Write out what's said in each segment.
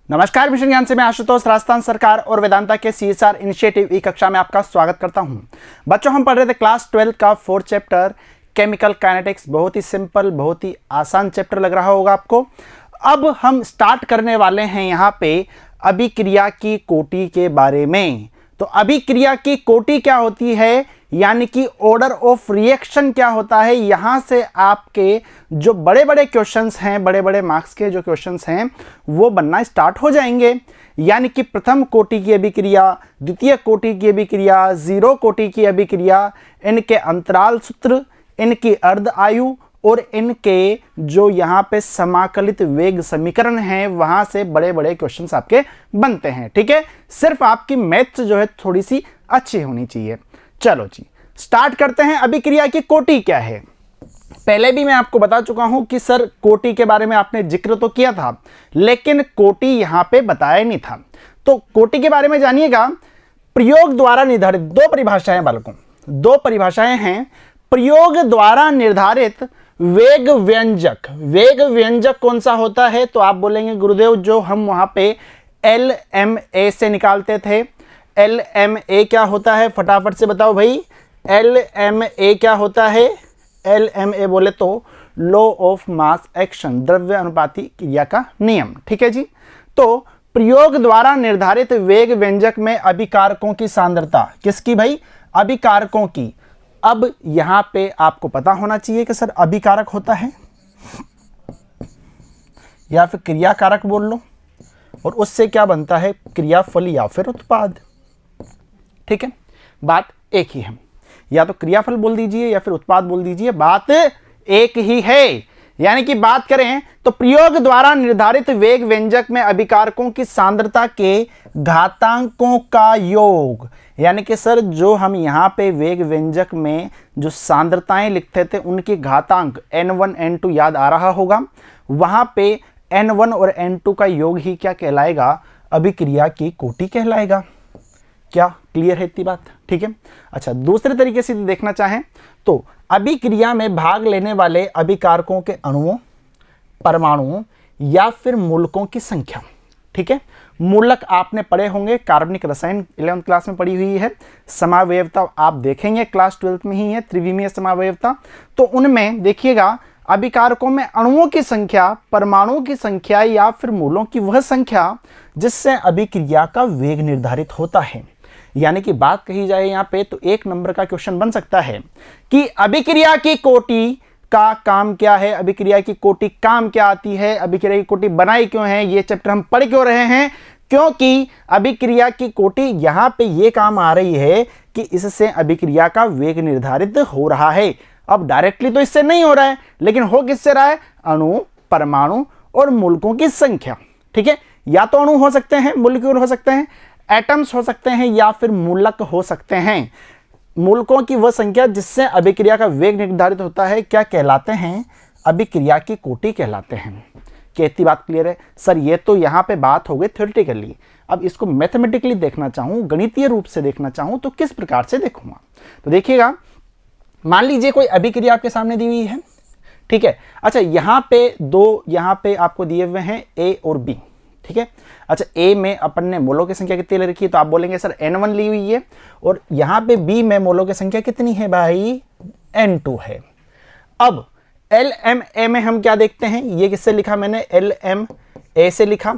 नमस्कार, मिशन ज्ञान से मैं आशुतोष राजस्थान सरकार और वेदांता के CSR इनिशिएटिव ई कक्षा में आपका स्वागत करता हूं। बच्चों, हम पढ़ रहे थे क्लास 12 का 4th चैप्टर केमिकल काइनेटिक्स। बहुत ही सिंपल, बहुत ही आसान चैप्टर लग रहा होगा आपको। अब हम स्टार्ट करने वाले हैं यहाँ पे अभिक्रिया की कोटि के बारे में। तो अभिक्रिया की कोटि क्या होती है, यानी कि ऑर्डर ऑफ रिएक्शन क्या होता है। यहाँ से आपके जो बड़े बड़े क्वेश्चंस हैं, बड़े बड़े मार्क्स के जो क्वेश्चंस हैं वो बनना स्टार्ट हो जाएंगे। यानी कि प्रथम कोटि की अभिक्रिया, द्वितीय कोटि की अभिक्रिया, जीरो कोटि की अभिक्रिया, इनके अंतराल सूत्र, इनकी अर्ध आयु और इनके जो यहाँ पे समाकलित वेग समीकरण हैं, वहां से बड़े बड़े क्वेश्चंस आपके बनते हैं। ठीक है, सिर्फ आपकी मैथ्स जो है थोड़ी सी अच्छी होनी चाहिए। चलो जी, स्टार्ट करते हैं। अभिक्रिया की कोटि क्या है। पहले भी मैं आपको बता चुका हूं कि सर कोटि के बारे में आपने जिक्र तो किया था, लेकिन कोटि यहां पे बताया नहीं था। तो कोटि के बारे में जानिएगा। प्रयोग द्वारा निर्धारित, दो परिभाषाएं बालकों, दो परिभाषाएं हैं। प्रयोग द्वारा निर्धारित वेग व्यंजक, वेग व्यंजक कौन सा होता है, तो आप बोलेंगे गुरुदेव जो हम वहां पे LMA से निकालते थे। LMA क्या होता है, फटाफट से बताओ भाई। LMA क्या होता है? LMA बोले तो लॉ ऑफ मास एक्शन, द्रव्य अनुपाती क्रिया का नियम। ठीक है जी। तो प्रयोग द्वारा निर्धारित वेग व्यंजक में अभिकारकों की सांद्रता, किसकी भाई? अभिकारकों की। अब यहां पे आपको पता होना चाहिए कि सर अभिकारक होता है या फिर क्रियाकारक बोल लो, और उससे क्या बनता है, क्रियाफल या फिर उत्पाद। ठीक है, बात एक ही है। या तो क्रियाफल बोल दीजिए या फिर उत्पाद बोल दीजिए, बात एक ही है। यानी कि बात करें तो प्रयोग द्वारा निर्धारित वेग व्यंजक में अभिकारकों की सांद्रता के घातांकों का योग। यानी कि सर जो हम यहाँ पे वेग व्यंजक में जो सांद्रताएं लिखते थे उनके घातांक n1 n2 याद आ रहा होगा, वहां पे n1 और n2 का योग ही क्या कहलाएगा, अभिक्रिया की कोटि कहलाएगा। क्या क्लियर है इतनी बात? ठीक है। अच्छा, दूसरे तरीके से देखना चाहें तो अभिक्रिया में भाग लेने वाले अभिकारकों के अणुओं, परमाणुओं या फिर मूलकों की संख्या। ठीक है, मूलक आपने पढ़े होंगे, कार्बनिक रसायन 11th क्लास में पढ़ी हुई है। समावयवता आप देखेंगे क्लास 12th में ही है, त्रिविमीय समावयवता। तो उनमें देखिएगा अभिकारकों में अणुओं की संख्या, परमाणुओं की संख्या या फिर मूलों की वह संख्या जिससे अभिक्रिया का वेग निर्धारित होता है। यानी कि बात कही जाए यहाँ पे तो 1 नंबर का क्वेश्चन बन सकता है कि अभिक्रिया की कोटि का काम क्या है, अभिक्रिया की कोटि काम क्या आती है, अभिक्रिया की कोटि बनाई क्यों है, ये चैप्टर हम पढ़ क्यों रहे हैं, क्योंकि अभिक्रिया की कोटि यहाँ पे ये काम आ रही है कि इससे अभिक्रिया का वेग निर्धारित हो रहा है। अब डायरेक्टली तो इससे नहीं हो रहा है, लेकिन हो किससे रहा है, अणु, परमाणु और मूलकों की संख्या। ठीक है, या तो अणु हो सकते हैं, मोलिक्यूल हो सकते हैं, एटम्स हो सकते हैं या फिर मूलक हो सकते हैं। मूलकों की वह संख्या जिससे अभिक्रिया का वेग निर्धारित होता है क्या कहलाते हैं, अभिक्रिया की कोटि कहलाते हैं। क्या इतनी बात क्लियर है? सर ये तो यहाँ पे बात हो गई थ्योरेटिकली। अब इसको मैथमेटिकली देखना चाहूँ, गणितीय रूप से देखना चाहूँ तो किस प्रकार से देखूंगा। तो देखिएगा, मान लीजिए कोई अभिक्रिया आपके सामने दी हुई है। ठीक है, अच्छा यहाँ पे दो, यहाँ पे आपको दिए हुए हैं A और B। ठीक है, अच्छा A में अपन ने मोलों की संख्या कितनी ले रखी है, तो आप बोलेंगे सर N1 ली हुई है, और यहाँ पे B में मोलों की संख्या कितनी है भाई, N2 है। अब LMA में हम क्या देखते हैं, ये किससे लिखा मैंने, LMA से लिखा।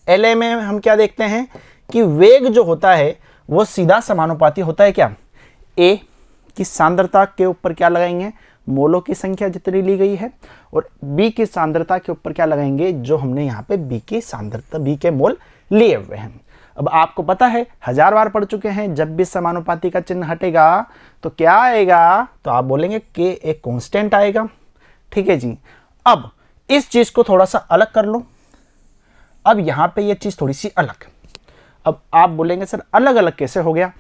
LMA में हम क्या देखते हैं कि वेग जो होता है वो सीधा समानुपाती होता है क्या, A की सांद्रता के ऊपर क्या लगाएंगे, मोलों की संख्या जितनी ली गई है, और B की सांद्रता के ऊपर क्या लगाएंगे, जो हमने यहाँ पे B की सांद्रता, B के मोल लिए हुए हैं। अब आपको पता है, 1000 बार पढ़ चुके हैं, जब भी समानुपाती का चिन्ह हटेगा तो क्या आएगा, तो आप बोलेंगे कि एक कांस्टेंट आएगा। ठीक है जी। अब इस चीज को थोड़ा सा अलग कर लो। अब यहाँ पे ये चीज थोड़ी सी अलग। अब आप बोलेंगे सर अलग अलग कैसे हो गया।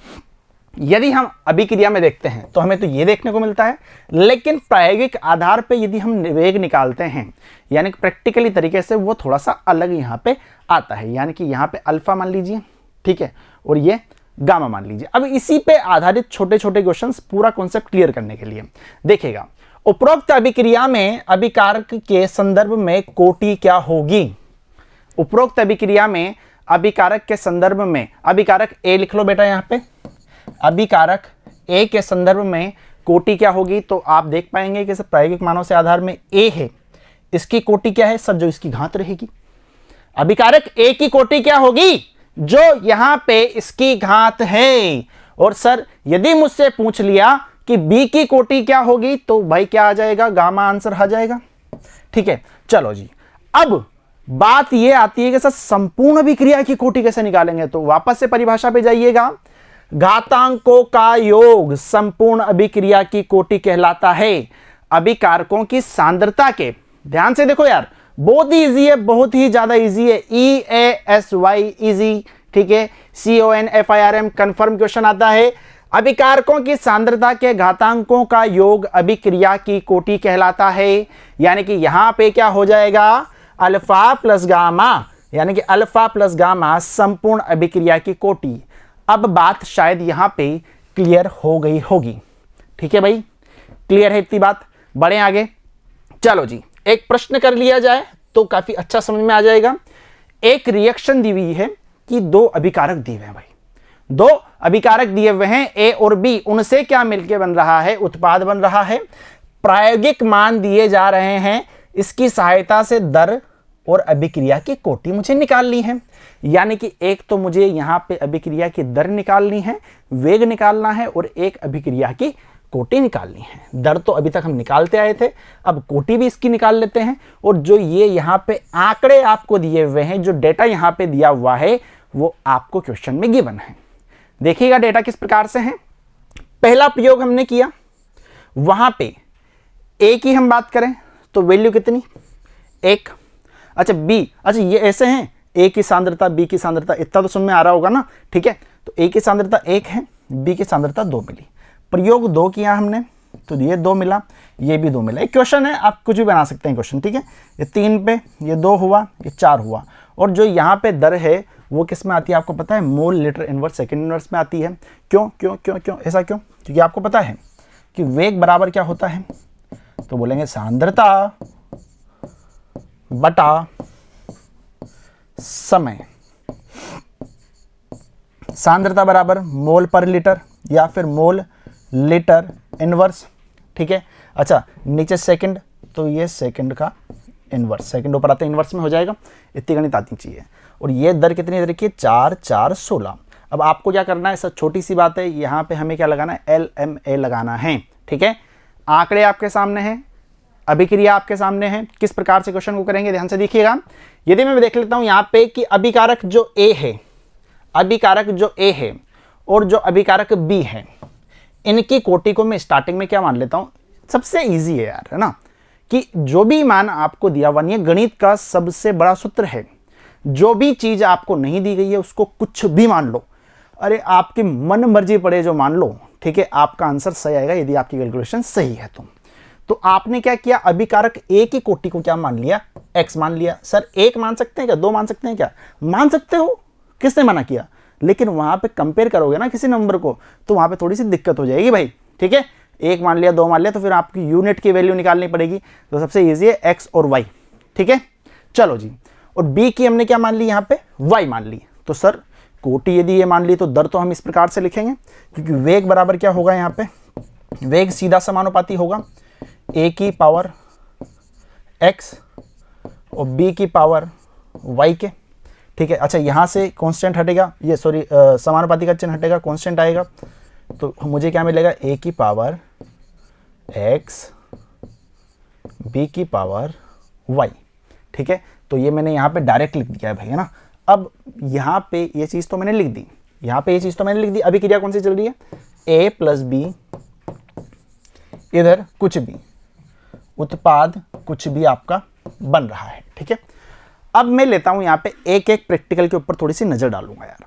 यदि हम अभिक्रिया में देखते हैं तो हमें तो ये देखने को मिलता है, लेकिन प्रायोगिक आधार पे यदि हम वेग निकालते हैं, यानी कि प्रैक्टिकली तरीके से, वो थोड़ा सा अलग यहाँ पे आता है। यानी कि यहाँ पे अल्फा मान लीजिए, ठीक है, और ये गामा मान लीजिए। अब इसी पे आधारित छोटे छोटे क्वेश्चंस पूरा कॉन्सेप्ट क्लियर करने के लिए देखिएगा, उपरोक्त अभिक्रिया में अभिकारक के संदर्भ में कोटि क्या होगी। उपरोक्त अभिक्रिया में अभिकारक के संदर्भ में, अभिकारक ए लिख लो बेटा यहाँ पे, अभिकारक ए के संदर्भ में कोटि क्या होगी, तो आप देख पाएंगे कि सर प्रायोगिक मानों से आधार में ए है, इसकी कोटि क्या है सर, जो इसकी घात रहेगी। अभिकारक ए की कोटि क्या होगी, जो यहां पे इसकी घात है। और सर यदि मुझसे पूछ लिया कि बी की कोटि क्या होगी, तो भाई क्या आ जाएगा, गामा आंसर आ जाएगा। ठीक है, चलो जी, अब बात यह आती है कि सर संपूर्ण अभिक्रिया की कोटि कैसे निकालेंगे, तो वापस से परिभाषा पे जाइएगा। घातांकों का योग संपूर्ण अभिक्रिया की कोटि कहलाता है। अभिकारकों की सांद्रता के, ध्यान से देखो यार, बहुत ही इजी है, बहुत ही ज्यादा इजी है, EASY इजी। ठीक है, CONFIRM कंफर्म क्वेश्चन आता है। अभिकारकों की सांद्रता के घातांकों का योग अभिक्रिया की कोटि कहलाता है। यानी कि यहां पे क्या हो जाएगा, अल्फा प्लस गामा, यानी कि अल्फा प्लस गामा संपूर्ण अभिक्रिया की कोटि। अब बात शायद यहां पे क्लियर हो गई होगी। ठीक है भाई, क्लियर है इतनी बात, बढ़े आगे। चलो जी, एक प्रश्न कर लिया जाए तो काफी अच्छा समझ में आ जाएगा। एक रिएक्शन दी हुई है कि दो अभिकारक दिए हुए हैं भाई, दो अभिकारक दिए हुए हैं ए और बी, उनसे क्या मिलके बन रहा है, उत्पाद बन रहा है। प्रायोगिक मान दिए जा रहे हैं, इसकी सहायता से दर और अभिक्रिया की कोटि मुझे निकालनी है। यानी कि एक तो मुझे यहां पे अभिक्रिया की दर निकालनी है, वेग निकालना है, और एक अभिक्रिया की कोटि निकालनी है। दर तो अभी तक हम निकालते आए थे, अब कोटि भी इसकी निकाल लेते हैं। और जो ये यहाँ पे आंकड़े आपको दिए हुए हैं, जो डेटा यहाँ पे दिया हुआ है, वो आपको क्वेश्चन में गिवन है। देखिएगा डेटा किस प्रकार से है। पहला प्रयोग हमने किया, वहां पे ए की हम बात करें तो वैल्यू कितनी, 1। अच्छा बी, अच्छा ये ऐसे हैं, ए की सांद्रता बी की सांद्रता, इतना तो समझ में आ रहा होगा ना। ठीक है, तो ए की सांद्रता 1 है, बी की सांद्रता 2 मिली। प्रयोग 2 किया हमने तो ये 2 मिला, ये भी 2 मिला। एक क्वेश्चन है, आप कुछ भी बना सकते हैं क्वेश्चन। ठीक है, ये 3 पे, ये 2 हुआ, ये 4 हुआ। और जो यहाँ पे दर है वो किस में आती है आपको पता है, mole litre inverse second inverse में आती है। क्यों क्यों क्यों क्यों ऐसा क्यों, क्योंकि आपको पता है कि वेग बराबर क्या होता है, तो बोलेंगे सांद्रता बटा समय। सांद्रता बराबर मोल पर लीटर या फिर मोल लीटर इनवर्स। ठीक है, अच्छा नीचे सेकंड, तो ये सेकंड का इनवर्स, सेकंड ऊपर आते इनवर्स में हो जाएगा। इतनी गणित आती चाहिए। और ये दर कितनी दर की, 4 4 16। अब आपको क्या करना है, सब छोटी सी बात है, यहाँ पे हमें क्या लगाना है, LMA लगाना है। ठीक है, आंकड़े आपके सामने हैं, अभिक्रिया आपके सामने है। किस प्रकार से क्वेश्चन को करेंगे ध्यान से देखिएगा। यदि मैं देख लेता हूँ यहाँ पे कि अभिकारक जो ए है, अभिकारक जो ए है और जो अभिकारक बी है, इनकी कोटि को मैं स्टार्टिंग में क्या मान लेता हूँ, सबसे ईजी है यार, है ना, कि जो भी मान आपको दिया हुआ, ये गणित का सबसे बड़ा सूत्र है। जो भी चीज आपको नहीं दी गई है उसको कुछ भी मान लो, अरे आपकी मन मर्जी पड़े जो मान लो। ठीक है, आपका आंसर सही आएगा यदि आपकी कैलकुलेशन सही है तो आपने क्या किया, अभिकारक ए की कोटि को क्या मान लिया, x मान लिया। सर 1 मान सकते हैं क्या, 2 मान सकते हैं क्या, मान सकते हो, किसने मना किया। लेकिन वहां पे कंपेयर करोगे ना किसी नंबर को, तो वहां पे थोड़ी सी दिक्कत हो जाएगी भाई। ठीक है, 1 मान लिया, 2 मान लिया, तो फिर आपकी यूनिट की वैल्यू निकालनी पड़ेगी। तो सबसे ईजी है x और y। ठीक है, चलो जी, और b की हमने क्या मान ली, यहाँ पे y मान ली। तो सर कोटि यदि ये मान ली तो दर तो हम इस प्रकार से लिखेंगे, क्योंकि वेग बराबर क्या होगा, यहाँ पे वेग सीधा समानुपाती होगा a की पावर x और b की पावर y के। ठीक है, अच्छा यहाँ से कांस्टेंट हटेगा, ये सॉरी समानुपाती का चिन्ह हटेगा, कांस्टेंट आएगा, तो मुझे क्या मिलेगा, a की पावर x b की पावर y। ठीक है, तो ये मैंने यहाँ पे डायरेक्ट लिख दिया है भाई, है ना। अब यहाँ पे ये चीज़ तो मैंने लिख दी, यहाँ पे ये चीज़ तो मैंने लिख दी। अभी क्रिया कौन सी चल रही है, a प्लस बी, इधर कुछ भी, उत्पाद कुछ भी आपका बन रहा है। ठीक है, अब मैं लेता हूं यहाँ पे एक एक प्रैक्टिकल के ऊपर थोड़ी सी नज़र डालूंगा यार।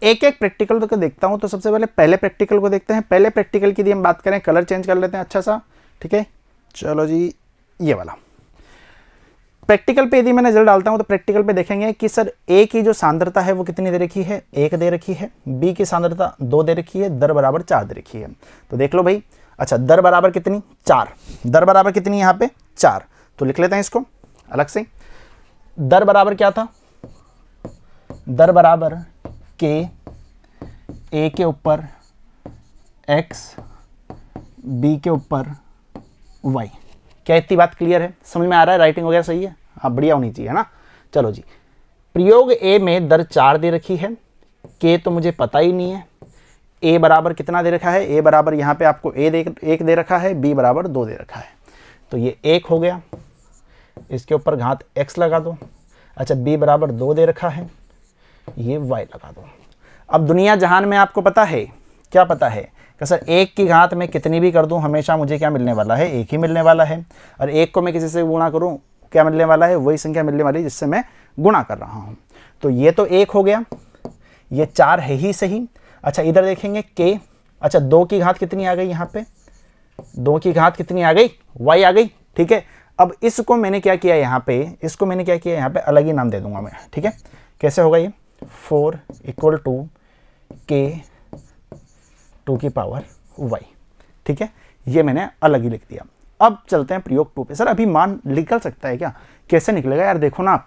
एक एक प्रैक्टिकल तो देखता हूं, तो सबसे पहले प्रैक्टिकल को देखते हैं। पहले प्रैक्टिकल की यदि हम बात करें, कलर चेंज कर लेते हैं अच्छा सा। ठीक है, चलो जी, ये वाला प्रैक्टिकल पे यदि मैं नजर डालता हूं तो प्रैक्टिकल पे देखेंगे कि सर ए की जो सांद्रता है वो कितनी दे रखी है, 1 दे रखी है। बी की सांद्रता 2 दे रखी है, दर बराबर 4 दे रखी है। तो देख लो भाई, अच्छा दर बराबर कितनी, 4, दर बराबर कितनी यहाँ पे 4, तो लिख लेते हैं इसको अलग से। दर बराबर क्या था, दर बराबर के ए के ऊपर एक्स बी के ऊपर वाई। क्या इतनी बात क्लियर है? समझ में आ रहा है? राइटिंग वगैरह सही है? हाँ, बढ़िया होनी चाहिए, है ना। चलो जी, प्रयोग ए में दर 4 दे रखी है, के तो मुझे पता ही नहीं है। ए बराबर कितना दे रखा है? ए बराबर यहाँ पे आपको एक दे रखा है, बी बराबर 2 दे रखा है, तो ये 1 हो गया। इसके ऊपर घात x लगा दो। अच्छा, b बराबर 2 दे रखा है, ये y लगा दो। अब दुनिया जहान में आपको पता है, क्या पता है कि सर 1 की घात में कितनी भी कर दूं हमेशा मुझे क्या मिलने वाला है? 1 ही मिलने वाला है। और 1 को मैं किसी से गुणा करूं, क्या मिलने वाला है? वही संख्या मिलने वाली जिससे मैं गुणा कर रहा हूं। तो ये तो 1 हो गया, ये 4 है ही सही। अच्छा, इधर देखेंगे के, अच्छा 2 की घात कितनी आ गई? यहाँ पे 2 की घात कितनी आ गई? y आ गई, ठीक है। अब इसको मैंने क्या किया यहाँ पे, इसको मैंने क्या किया यहाँ पे, अलग ही नाम दे दूंगा मैं, ठीक है। कैसे होगा ये? 4 इक्वल टू के 2 की पावर y, ठीक है। ये मैंने अलग ही लिख दिया। अब चलते हैं प्रयोग 2 पे। सर अभी मान निकल सकता है क्या? कैसे निकलेगा यार? देखो ना,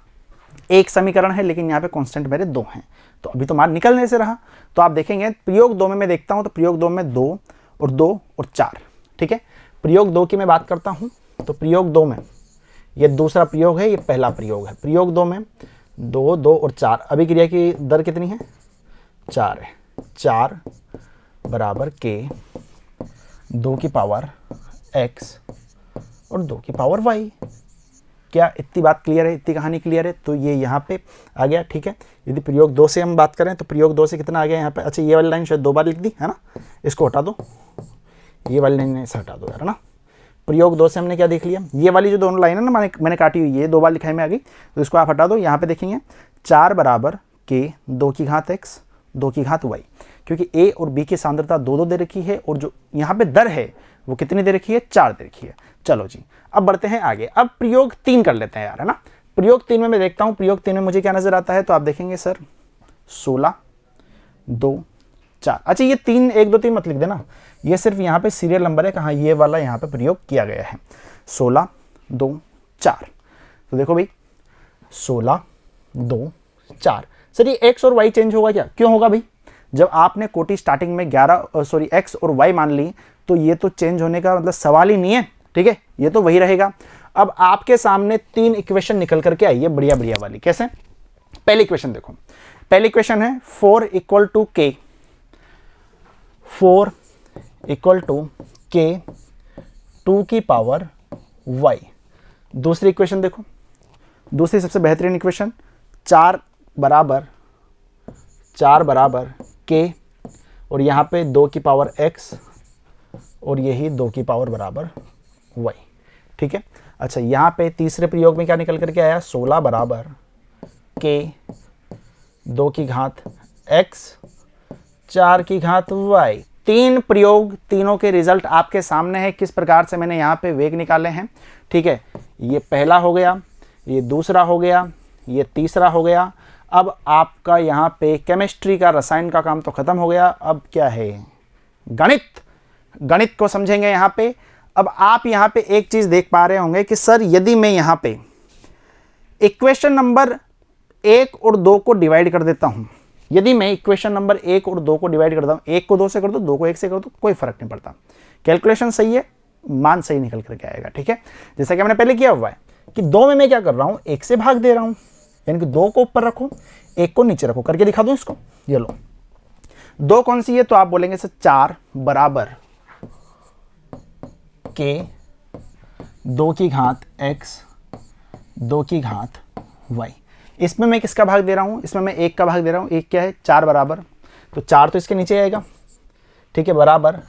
एक समीकरण है लेकिन यहाँ पे कांस्टेंट मेरे 2 हैं, तो अभी तो मान निकलने से रहा। तो आप देखेंगे प्रयोग 2 में मैं देखता हूँ, तो प्रयोग 2 में 2 और 2 और 4, ठीक है। प्रयोग 2 की मैं बात करता हूँ, तो प्रयोग 2 में ये दूसरा प्रयोग है, ये पहला प्रयोग है। प्रयोग 2 में 2, 2 और 4, अभी क्रिया की दर कितनी है? 4 है। 4 बराबर के 2 की पावर x और 2 की पावर y। क्या इतनी बात क्लियर है? इतनी कहानी क्लियर है? तो ये यहाँ पे आ गया, ठीक है। यदि प्रयोग 2 से हम बात करें तो प्रयोग 2 से कितना आ गया यहाँ पे? अच्छा, ये वाली लाइन शायद 2 बार लिख दी है ना, इसको हटा दो, ये वाली लाइन से हटा दो यार, है ना। प्रयोग 2 से हमने क्या देख लिया? ये वाली जो दोनों लाइन है ना मैंने काटी हुई है, 2 बार लिखाई में आ गई, तो इसको आप हटा दो। यहाँ पे देखेंगे 4 बराबर के 2 की घात x 2 की घात y, क्योंकि a और b की सांद्रता 2 दे रखी है और जो यहाँ पे दर है वो कितनी दे रखी है? 4 दे रखी है। चलो जी, अब बढ़ते हैं आगे। अब प्रयोग 3 कर लेते हैं यार, है ना। प्रयोग 3 में मैं देखता हूँ, प्रयोग 3 में मुझे क्या नजर आता है? तो आप देखेंगे सर 16 2 4। अच्छा, ये 3 1 2 3 मत लिख देना, ये सिर्फ यहाँ पे सीरियल नंबर है, कहाँ ये वाला यहाँ पे प्रयोग किया गया है। 16 2 4, तो देखो भाई 16 2 4। सर ये x और y चेंज होगा क्या? क्यों होगा भाई? जब आपने कोटि स्टार्टिंग में x और y मान ली, तो ये तो चेंज होने का मतलब सवाल ही नहीं है, ठीक है, ये तो वही रहेगा। अब आपके सामने 3 इक्वेशन निकल करके आई है, बढ़िया बढ़िया वाली। कैसे? पहली इक्वेशन देखो, पहली इक्वेशन है 4 इक्वल टू के 4 इक्वल टू के 2 की पावर y। दूसरी इक्वेशन देखो, दूसरी सबसे बेहतरीन इक्वेशन 4 बराबर के और यहाँ पे 2 की पावर x और यही 2 की पावर बराबर y, ठीक है। अच्छा, यहाँ पे तीसरे प्रयोग में क्या निकल करके आया? 16 बराबर के 2 की घात x 4 की घात y। 3 प्रयोग, तीनों के रिजल्ट आपके सामने है, किस प्रकार से मैंने यहाँ पे वेग निकाले हैं, ठीक है। ये पहला हो गया, ये दूसरा हो गया, ये तीसरा हो गया। अब आपका यहाँ पे केमिस्ट्री का, रसायन का काम तो खत्म हो गया। अब क्या है? गणित। गणित को समझेंगे यहाँ पे। अब आप यहाँ पे एक चीज देख पा रहे होंगे कि सर यदि मैं यहाँ पे इक्वेशन नंबर 1 और 2 को डिवाइड कर देता हूँ, यदि मैं इक्वेशन नंबर 1 और 2 को डिवाइड करता हूँ, 1 को 2 से कर दो, 2 को 1 से कर दो, कोई फर्क नहीं पड़ता, कैलकुलेशन सही है, मान सही निकल करके आएगा, ठीक है। जैसा कि मैंने पहले किया हुआ है कि 2 में मैं क्या कर रहा हूँ? 1 से भाग दे रहा हूँ, यानी कि 2 को ऊपर रखो 1 को नीचे रखो। करके दिखा दूं इसको, ये लो। 2 कौन सी है? तो आप बोलेंगे सर 4 बराबर के 2 की घात x 2 की घात y। इसमें मैं किसका भाग दे रहा हूं? इसमें मैं 1 का भाग दे रहा हूं। 1 क्या है? 4 बराबर, तो 4 तो इसके नीचे आएगा, ठीक है, बराबर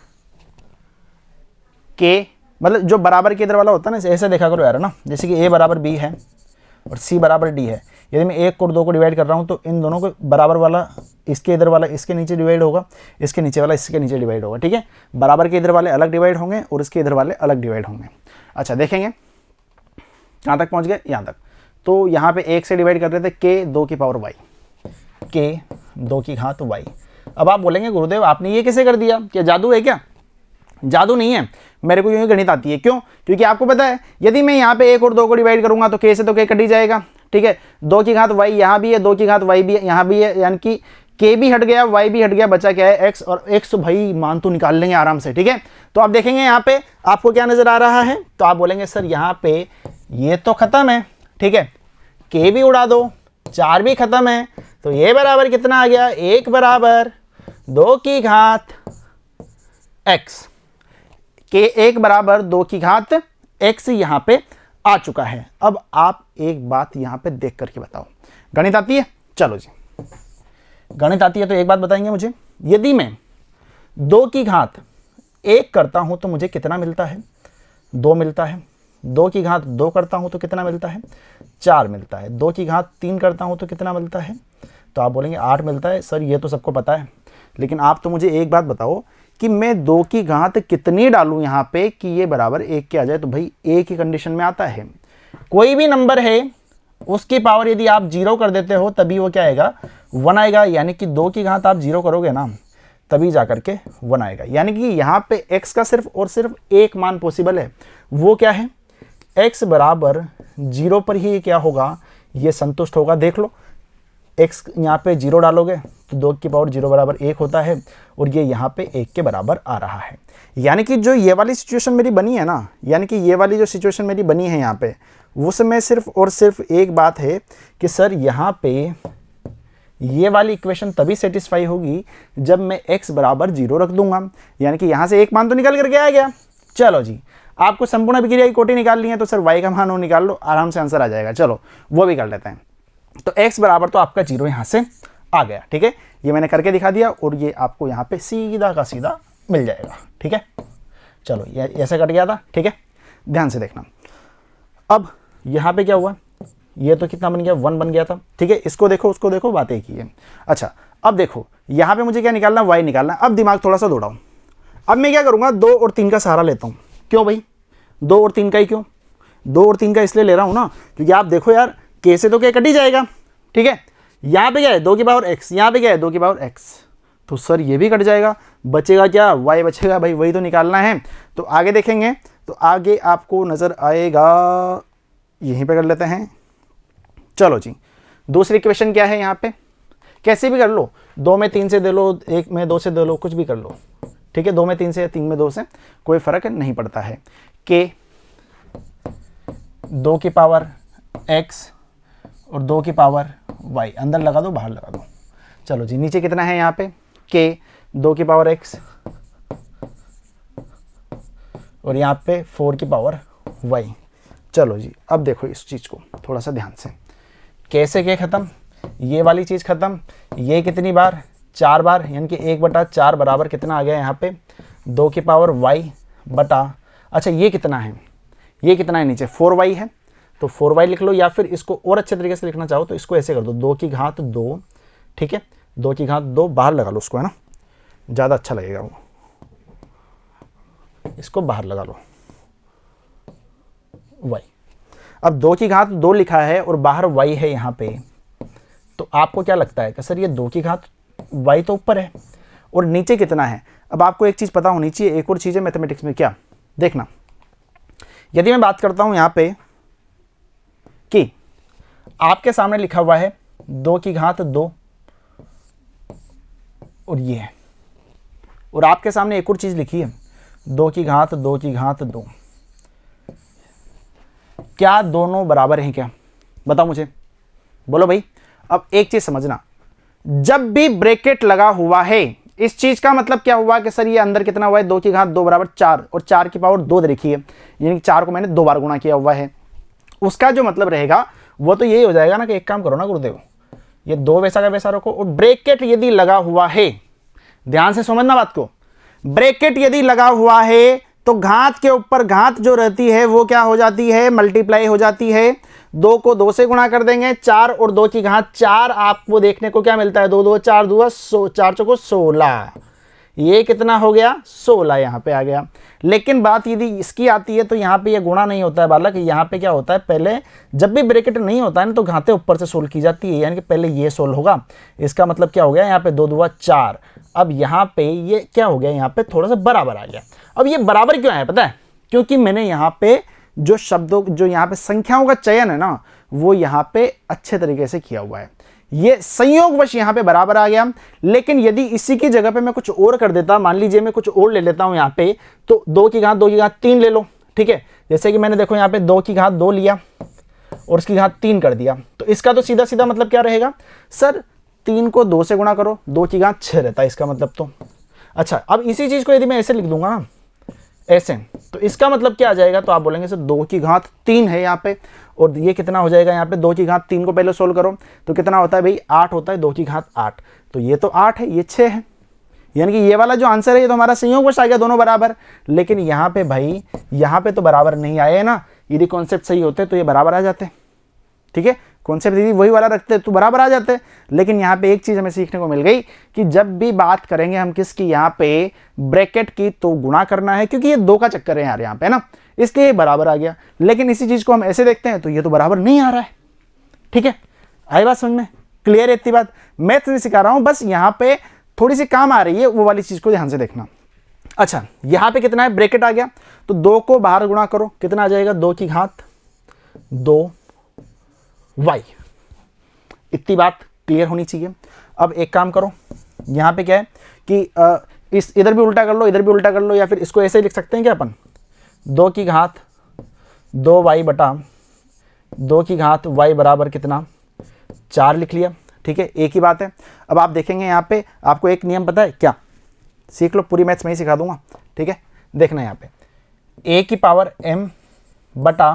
के, मतलब जो बराबर के इधर वाला होता है ना, ऐसे देखा करो यार, ना। जैसे कि a बराबर b है और c बराबर d है। यदि मैं 1 और 2 को डिवाइड कर रहा हूं तो इन दोनों को बराबर वाला इसके इधर वाला इसके नीचे डिवाइड होगा, इसके नीचे वाला इसके नीचे डिवाइड होगा, ठीक है। बराबर के इधर वाले अलग डिवाइड होंगे और इसके इधर वाले अलग डिवाइड होंगे। अच्छा, देखेंगे कहाँ तक पहुँच गए? यहाँ तक। तो यहाँ पे 1 से डिवाइड कर रहे थे के 2 की पावर y, के 2 की घात y। अब आप बोलेंगे गुरुदेव आपने ये कैसे कर दिया? क्या जादू है क्या? जादू नहीं है, मेरे को यूँ गणित आती है। क्यों? क्योंकि आपको पता है यदि मैं यहाँ पे 1 और 2 को डिवाइड करूँगा तो k से तो k कट ही जाएगा, ठीक है। 2 की घात y यहाँ भी है, 2 की घात y भी यहाँ भी है, यानी कि k भी हट गया, y भी हट गया, बचा क्या है x, और x भाई मान तो निकाल लेंगे आराम से, ठीक है। तो आप देखेंगे यहाँ पे आपको क्या नजर आ रहा है, तो आप बोलेंगे सर यहाँ पे ये तो खत्म है, ठीक है, k भी उड़ा दो, 4 भी खत्म है, तो ये बराबर कितना आ गया, 1 बराबर 2 की घात x, के 1 बराबर 2 की घात x यहाँ पे आ चुका है। अब आप एक बात यहाँ पे देख करके बताओ, गणित आती है? चलो जी, गणित आती है तो एक बात बताएंगे मुझे, यदि मैं 2 की घात 1 करता हूँ तो मुझे कितना मिलता है, 2 मिलता है। 2 की घात 2 करता हूँ तो कितना मिलता है, 4 मिलता है। 2 की घात 3 करता हूँ तो कितना मिलता है, तो आप बोलेंगे 8 मिलता है। सर ये तो सबको पता है, लेकिन आप तो मुझे एक बात बताओ कि मैं 2 की घात कितनी डालूं यहाँ पे कि ये बराबर 1 के आ जाए। तो भाई एक ही कंडीशन में आता है, कोई भी नंबर है उसकी पावर यदि आप 0 कर देते हो तभी वो क्या आएगा, 1 आएगा। यानी कि 2 की घात आप 0 करोगे ना तभी जा करके 1 आएगा। यानी कि यहाँ पे x का सिर्फ और सिर्फ एक मान पॉसिबल है, वो क्या है, x बराबर 0 पर ही क्या होगा, ये संतुष्ट होगा। देख लो x यहाँ पे 0 डालोगे तो 2 की पावर 0 बराबर 1 होता है, और ये यहाँ पे 1 के बराबर आ रहा है। यानी कि जो ये वाली सिचुएशन मेरी बनी है ना, यानी कि ये वाली जो सिचुएशन मेरी बनी है यहाँ पे, उसमें सिर्फ और सिर्फ एक बात है कि सर यहाँ पे ये वाली इक्वेशन तभी सेटिस्फाई होगी जब मैं x बराबर 0 रख दूंगा। यानी कि यहाँ से एक मान तो निकल करके आ गया। चलो जी, आपको संपूर्ण अभिक्रिया की कोटि निकालनी है तो सर y का मान वो निकाल लो, आराम से आंसर आ जाएगा। चलो वो भी कर लेते हैं। तो x बराबर तो आपका 0 यहाँ से आ गया, ठीक है, ये मैंने करके दिखा दिया, और ये आपको यहाँ पे सीधा का सीधा मिल जाएगा, ठीक है। चलो ये ऐसे कट गया था, ठीक है, ध्यान से देखना। अब यहाँ पे क्या हुआ, ये तो कितना बन गया, 1 बन गया था, ठीक है। इसको देखो उसको देखो, बात एक ही है। अच्छा अब देखो यहाँ पे मुझे क्या निकालना, y निकालना। अब दिमाग थोड़ा सा दौड़ाओ। अब मैं क्या करूँगा, 2 और 3 का सहारा लेता हूँ। क्यों भाई 2 और 3 का ही क्यों, 2 और 3 का इसलिए ले रहा हूँ ना क्योंकि आप देखो यार k से तो k कट ही जाएगा, ठीक है। यहाँ पे क्या है 2 की पावर x, यहाँ पे क्या है 2 की पावर x, तो सर ये भी कट जाएगा, बचेगा क्या, y बचेगा। भाई वही तो निकालना है। तो आगे देखेंगे तो आगे आपको नज़र आएगा, यहीं पे कर लेते हैं। चलो जी, दूसरी इक्वेशन क्या है यहाँ पे, कैसे भी कर लो, 2 में 3 से दे लो, 1 में 2 से दे लो, कुछ भी कर लो, ठीक है। 2 में 3 से, 3 में 2 से कोई फ़र्क नहीं पड़ता है। k 2 की पावर x और 2 की पावर y, अंदर लगा दो बाहर लगा दो। चलो जी, नीचे कितना है यहाँ पे, k 2 की पावर x और यहाँ पे 4 की पावर y। चलो जी, अब देखो इस चीज़ को थोड़ा सा ध्यान से, कैसे k खत्म, ये वाली चीज़ खत्म, ये कितनी बार, 4 बार, यानी कि 1/4 बराबर कितना आ गया यहाँ पे, 2 की पावर y बटा, अच्छा ये कितना है, ये कितना है नीचे 4y है, तो 4y लिख लो, या फिर इसको और अच्छे तरीके से लिखना चाहो तो इसको ऐसे कर दो, 2 की घात 2, ठीक है, 2 की घात 2, बाहर लगा लो उसको, है ना, ज़्यादा अच्छा लगेगा वो, इसको बाहर लगा लो y। अब 2 की घात 2 लिखा है और बाहर y है यहाँ पे, तो आपको क्या लगता है कि सर ये 2 की घात y तो ऊपर है और नीचे कितना है। अब आपको एक चीज़ पता होनी चाहिए, एक और चीज़ है मैथमेटिक्स में, क्या, देखना, यदि मैं बात करता हूँ यहाँ पे कि आपके सामने लिखा हुआ है 2 की घात 2 और ये है, और आपके सामने एक और चीज़ लिखी है 2 की घात 2 की घात 2, क्या दोनों बराबर हैं क्या, बताओ मुझे, बोलो भाई। अब एक चीज़ समझना, जब भी ब्रैकेट लगा हुआ है इस चीज़ का मतलब क्या हुआ कि सर ये अंदर कितना हुआ है, 2 की घात 2 बराबर 4, और 4 की पावर 2 देखी है, यानी कि 4 को मैंने 2 बार गुणा किया हुआ है। उसका जो मतलब रहेगा वो तो यही हो जाएगा ना कि एक काम करो ना गुरुदेव, ये 2 वैसा का वैसा रखो, और ब्रैकेट यदि लगा हुआ है, ध्यान से समझना बात को, ब्रैकेट यदि लगा हुआ है तो घात के ऊपर घात जो रहती है वो क्या हो जाती है, मल्टीप्लाई हो जाती है। 2 को 2 से गुणा कर देंगे, 4 और 2 की घात 4, आपको देखने को क्या मिलता है, 2 2 4 2 4 चौको 16, ये कितना हो गया 16 यहाँ पे आ गया। लेकिन बात यदि इसकी आती है तो यहाँ पे ये गुणा नहीं होता है बालक, यहाँ पे क्या होता है, पहले जब भी ब्रैकेट नहीं होता है ना तो घातें ऊपर से सोल्व की जाती है, यानी कि पहले ये सोल्व होगा, इसका मतलब क्या हो गया, यहाँ पे 2 2 4, अब यहाँ पे ये क्या हो गया, यहाँ पे थोड़ा सा बराबर आ गया। अब ये बराबर क्यों आया पता है, क्योंकि मैंने यहाँ पे जो शब्दों, जो यहाँ पे संख्याओं का चयन है ना, वो यहाँ पे अच्छे तरीके से किया हुआ है। ये संयोगवश यहाँ पे बराबर आ गया। लेकिन यदि इसी की जगह पे मैं कुछ और कर देता, मान लीजिए मैं कुछ और ले लेता हूँ यहाँ पे, तो 2 की घात 3 ले लो, ठीक है। जैसे कि मैंने देखो यहाँ पे 2 की घात 2 लिया और उसकी घात 3 कर दिया, तो इसका तो सीधा सीधा मतलब क्या रहेगा सर, 3 को 2 से गुणा करो, 2 की घात 6 रहता है इसका मतलब तो। अच्छा, अब इसी चीज को यदि मैं ऐसे लिख दूंगा ना, ऐसे, तो इसका मतलब क्या आ जाएगा, तो आप बोलेंगे सर 2 की घात 3 है यहाँ पे, और ये कितना हो जाएगा यहाँ पे, 2 की घात 3 को पहले सोल्व करो तो कितना होता है भाई, 8 होता है, 2 की घात 8, तो ये तो 8 है, ये 6 है, यानी कि ये वाला जो आंसर है ये तो हमारा संयोगवश आ गया, दोनों बराबर। लेकिन यहाँ पे भाई, यहाँ पे तो बराबर नहीं आए ना, यदि कॉन्सेप्ट सही होते तो ये बराबर आ जाते, ठीक है, कॉन्सेप्ट यदि वही वाला रखते तो बराबर आ जाते। लेकिन यहाँ पे एक चीज़ हमें सीखने को मिल गई कि जब भी बात करेंगे हम किसकी, यहाँ पे ब्रैकेट की, तो गुणा करना है, क्योंकि ये 2 का चक्कर है यार यहाँ पे ना, इसलिए ये बराबर आ गया। लेकिन इसी चीज़ को हम ऐसे देखते हैं तो ये तो बराबर नहीं आ रहा है, ठीक है। आई बात समझ में, क्लियर है इतनी बात, मैथ नहीं सिखा रहा हूँ, बस यहाँ पे थोड़ी सी काम आ रही है, वो वाली चीज़ को ध्यान से देखना। अच्छा, यहाँ पे कितना है, ब्रैकेट आ गया, तो 2 को बाहर गुणा करो, कितना आ जाएगा, 2 की घात 2 y, इतनी बात क्लियर होनी चाहिए। अब एक काम करो, यहाँ पे क्या है कि इस इधर भी उल्टा कर लो, इधर भी उल्टा कर लो, या फिर इसको ऐसे लिख सकते हैं क्या अपन, 2 की घात 2y बटा 2 की घात y बराबर कितना, 4 लिख लिया, ठीक है, एक ही बात है। अब आप देखेंगे यहाँ पे, आपको एक नियम पता है क्या, सीख लो, पूरी मैथ्स में ही सिखा दूंगा, ठीक है। देखना यहाँ पे a की पावर m बटा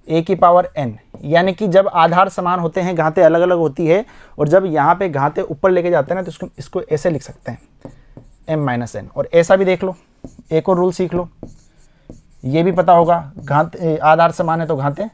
a की पावर n, यानी कि जब आधार समान होते हैं, घातें अलग अलग होती है, और जब यहाँ पे घातें ऊपर लेके जाते हैं ना, तो इसको ऐसे लिख सकते हैं m माइनस n। और ऐसा भी देख लो, एक और रूल सीख लो, ये भी पता होगा, घात आधार समान है तो घातें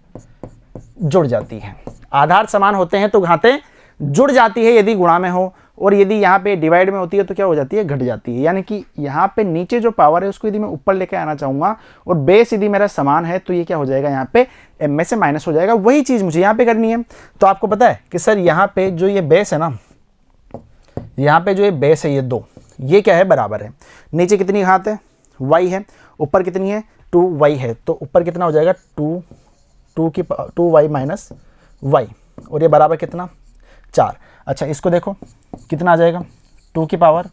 जुड़ जाती हैं, आधार समान होते हैं तो घातें जुड़ जाती है यदि गुणा में हो, और यदि यहाँ पे डिवाइड में होती है तो क्या हो जाती है, घट जाती है। यानी कि यहाँ पे नीचे जो पावर है उसको यदि मैं ऊपर लेके आना चाहूँगा और बेस यदि मेरा समान है, तो ये क्या हो जाएगा, यहाँ पे m में से माइनस हो जाएगा। वही चीज़ मुझे यहाँ पे करनी है। तो आपको पता है कि सर यहाँ पे जो ये बेस है ना, यहाँ पे जो ये बेस है ये 2, ये क्या है, बराबर है। नीचे कितनी घात है, y है, ऊपर कितनी है, 2y है, तो ऊपर कितना हो जाएगा, 2y माइनस y, और ये बराबर कितना, 4। अच्छा, इसको देखो कितना आ जाएगा, 2 की पावर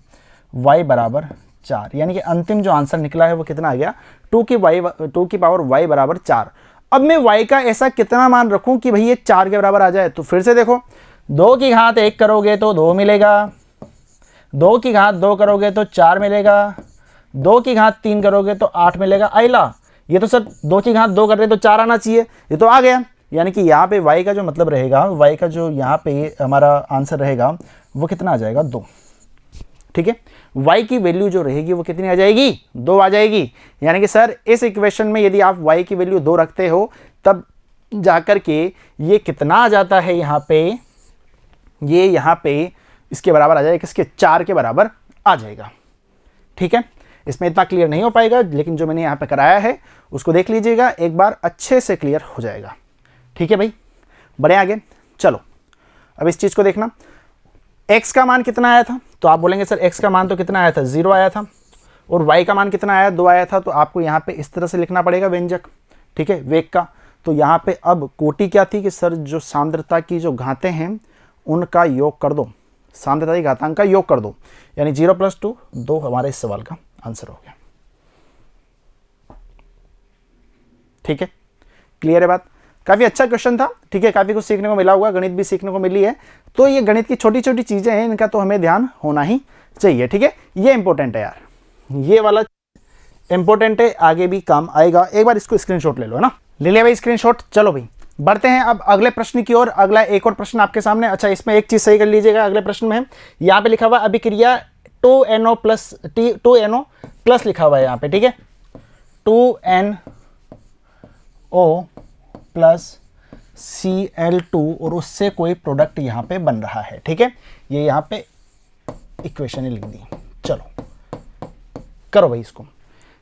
y बराबर 4, यानी कि अंतिम जो आंसर निकला है वो कितना आ गया, 2 की पावर y बराबर 4। अब मैं y का ऐसा कितना मान रखूं कि भाई ये 4 के बराबर आ जाए। तो फिर से देखो, 2 की घात 1 करोगे तो 2 मिलेगा, 2 की घात 2 करोगे तो 4 मिलेगा, 2 की घात 3 करोगे तो 8 मिलेगा। आइला, ये तो सर 2 की घात 2 कर रहे तो 4 आना चाहिए, ये तो आ गया। यानी कि यहाँ पे y का जो मतलब रहेगा, y का जो यहाँ पे हमारा आंसर रहेगा वो कितना आ जाएगा, 2, ठीक है। y की वैल्यू जो रहेगी वो कितनी आ जाएगी, 2 आ जाएगी। यानी कि सर इस इक्वेशन में यदि आप y की वैल्यू 2 रखते हो, तब जाकर के ये कितना आ जाता है, यहाँ पे ये यहाँ पे इसके बराबर आ जाएगा, किसके, 4 के बराबर आ जाएगा, ठीक है। इसमें इतना क्लियर नहीं हो पाएगा, लेकिन जो मैंने यहाँ पे कराया है उसको देख लीजिएगा एक बार, अच्छे से क्लियर हो जाएगा, ठीक है भाई। बढ़े आगे, चलो अब इस चीज़ को देखना, x का मान कितना आया था, तो आप बोलेंगे सर x का मान तो कितना आया था, 0 आया था, और y का मान कितना आया, 2 आया था। तो आपको यहाँ पे इस तरह से लिखना पड़ेगा व्यंजक, ठीक है, वेग का। तो यहाँ पे अब कोटि क्या थी कि सर जो सांद्रता की जो घातें हैं उनका योग कर दो, सांद्रता की घातांक का योग कर दो, यानी 0 + 2, 2 हमारे इस सवाल का आंसर हो गया, ठीक है। क्लियर है बात, काफ़ी अच्छा क्वेश्चन था, ठीक है, काफ़ी कुछ सीखने को मिला होगा, गणित भी सीखने को मिली है। तो ये गणित की छोटी छोटी चीज़ें हैं, इनका तो हमें ध्यान होना ही चाहिए, ठीक है। ये इंपॉर्टेंट है यार, ये वाला इंपॉर्टेंट है, आगे भी काम आएगा। एक बार इसको स्क्रीनशॉट ले लो, है ना, ले लिया भाई स्क्रीनशॉट। चलो भाई बढ़ते हैं अब अगले प्रश्न की ओर। अगला एक और प्रश्न आपके सामने। अच्छा, इसमें एक चीज़ सही कर लीजिएगा, अगले प्रश्न में है यहाँ पे लिखा हुआ अभिक्रिया 2NO प्लस लिखा हुआ है यहाँ पे, ठीक है, 2NO प्लस Cl2, और उससे कोई प्रोडक्ट यहाँ पे बन रहा है, ठीक है। ये यहाँ पे इक्वेशन ही लिख दी। चलो करो भाई इसको।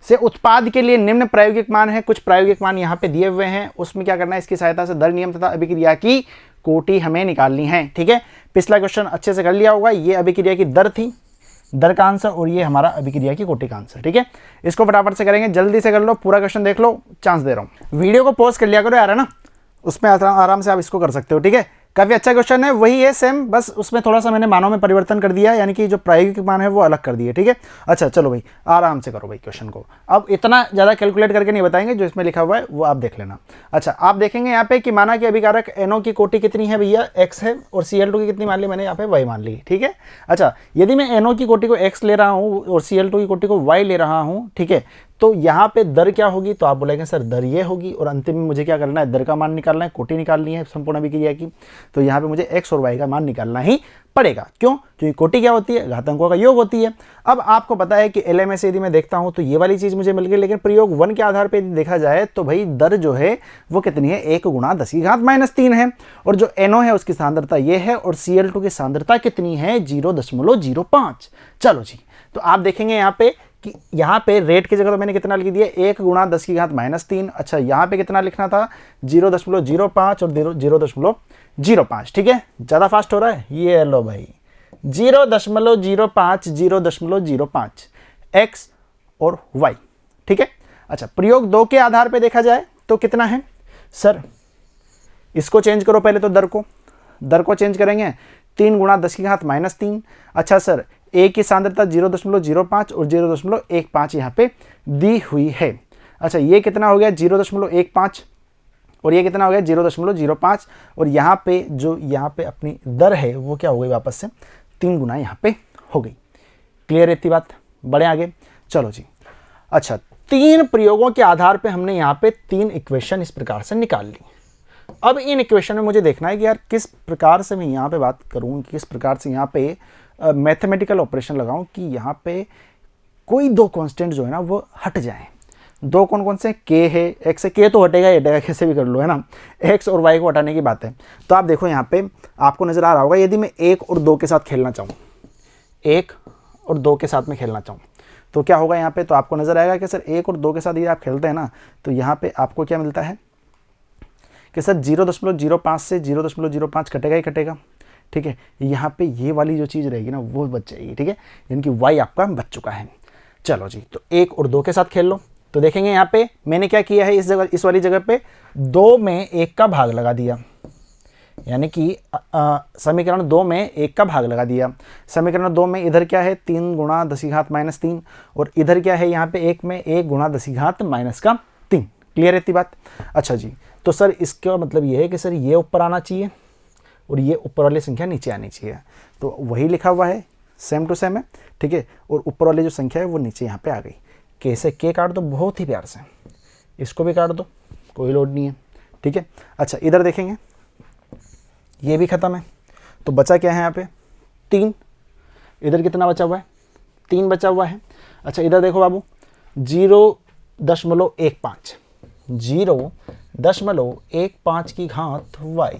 से उत्पाद के लिए निम्न प्रायोगिक मान है, कुछ प्रायोगिक मान यहाँ पे दिए हुए हैं, उसमें क्या करना है, इसकी सहायता से दर, नियम तथा अभिक्रिया की कोटि हमें निकालनी है, ठीक है। पिछला क्वेश्चन अच्छे से कर लिया होगा, ये अभिक्रिया की दर थी, दर का आंसर और ये हमारा अभिक्रिया की कोटि का आंसर। ठीक है, इसको फटाफट से करेंगे, जल्दी से कर लो, पूरा क्वेश्चन देख लो, चांस दे रहा हूँ। वीडियो को पॉज कर लिया करो यार, है ना, उसमें आराम से आप इसको कर सकते हो। ठीक है, काफ़ी अच्छा क्वेश्चन है, वही है सेम, बस उसमें थोड़ा सा मैंने मानों में परिवर्तन कर दिया, यानी कि जो प्रायोगिक मान है वो अलग कर दिए। ठीक है, अच्छा चलो भाई आराम से करो भाई क्वेश्चन को, अब इतना ज़्यादा कैलकुलेट करके नहीं बताएंगे, जो इसमें लिखा हुआ है वो आप देख लेना। अच्छा, आप देखेंगे यहाँ पे कि माना कि अभिकारक NO की कोटि कितनी है भैया, X है, और Cl2 की कितनी मान ली मैंने यहाँ पे Y मान ली। ठीक है, अच्छा यदि मैं NO की कोटि को X ले रहा हूँ और Cl2 की कोटि को Y ले रहा हूँ, ठीक है, तो यहाँ पे दर क्या होगी, तो आप बोलेंगे सर दर ये होगी, और अंतिम में मुझे क्या करना है, दर का मान निकालना है, कोटि निकालनी है संपूर्ण अभिक्रिया की, तो यहाँ पे मुझे X और Y का मान निकालना ही पड़ेगा। क्यों? क्योंकि कोटि क्या होती है, घातांकों का योग होती है। अब आपको पता है कि LMS से यदि मैं देखता हूँ तो ये वाली चीज़ मुझे मिल गई, लेकिन प्रयोग 1 के आधार पर यदि देखा जाए तो भाई दर जो है वो कितनी है, 1 × 10⁻³ है, और जो NO है उसकी सांद्रता ये है, और Cl2 की सांद्रता कितनी है, 0.05। चलो जी, तो आप देखेंगे यहाँ पे कि यहाँ पे रेट की जगह तो मैंने कितना लिख दिया, 1 × 10⁻³ अच्छा यहाँ पे कितना लिखना था, 0.05 और 0.05। ठीक है, ज़्यादा फास्ट हो रहा है, ये लो भाई 0.05 0.05 X और Y। ठीक है, अच्छा प्रयोग 2 के आधार पे देखा जाए तो कितना है सर, इसको चेंज करो पहले तो, दर को चेंज करेंगे, 3 × 10⁻³ अच्छा सर A की सांद्रता 0.05 और 0.15 यहाँ पे दी हुई है। अच्छा ये कितना हो गया, 0.15, और ये कितना हो गया, 0.05, और यहाँ पे जो यहाँ पे अपनी दर है वो क्या हो गई, वापस से 3 गुना यहाँ पे हो गई। क्लियर है इतनी बात, बढ़े आगे, चलो जी। अच्छा 3 प्रयोगों के आधार पे हमने यहाँ पे 3 इक्वेशन इस प्रकार से निकाल ली। अब इन इक्वेशन में मुझे देखना है कि यार किस प्रकार से मैं यहाँ पे बात करूँ, किस प्रकार से यहाँ पे मैथमेटिकल ऑपरेशन लगाऊं कि यहाँ पे कोई 2 कांस्टेंट जो है ना वो हट जाएं। 2 कौन कौन से, K है, X है, K तो हटेगा ही हटेगा, कैसे भी कर लो, है ना, X और Y को हटाने की बात है। तो आप देखो यहाँ पे आपको नज़र आ रहा होगा, यदि मैं 1 और 2 के साथ खेलना चाहूँ, 1 और 2 के साथ में खेलना चाहूँ तो क्या होगा यहाँ पे, तो आपको नज़र आएगा कि सर 1 और 2 के साथ यदि आप खेलते हैं ना तो यहाँ पे आपको क्या मिलता है कि सर 0.05 से 0.05 कटेगा ही कटेगा। ठीक है, यहाँ पे ये वाली जो चीज़ रहेगी ना वो बच जाएगी। ठीक है, यानी कि Y आपका बच चुका है। चलो जी, तो 1 और 2 के साथ खेल लो, तो देखेंगे यहाँ पे मैंने क्या किया है, इस वाली जगह पे 2 में 1 का भाग लगा दिया, यानी कि समीकरण 2 में 1 का भाग लगा दिया। समीकरण 2 में इधर क्या है, 3 × 10⁻³ और इधर क्या है यहाँ पे 1 में 1 × 10⁻³ क्लियर है इतनी बात। अच्छा जी, तो सर इसका मतलब ये है कि सर ये ऊपर आना चाहिए और ये ऊपर वाली संख्या नीचे आनी चाहिए, तो वही लिखा हुआ है, सेम टू सेम है। ठीक है, और ऊपर वाली जो संख्या है वो नीचे यहाँ पे आ गई। कैसे, K काट दो बहुत ही प्यार से, इसको भी काट दो, कोई लोड नहीं है। ठीक है, अच्छा इधर देखेंगे ये भी ख़त्म है, तो बचा क्या है यहाँ पे 3, इधर कितना बचा हुआ है, 3 बचा हुआ है। अच्छा इधर देखो बाबू 0.15 0.15 की घात Y।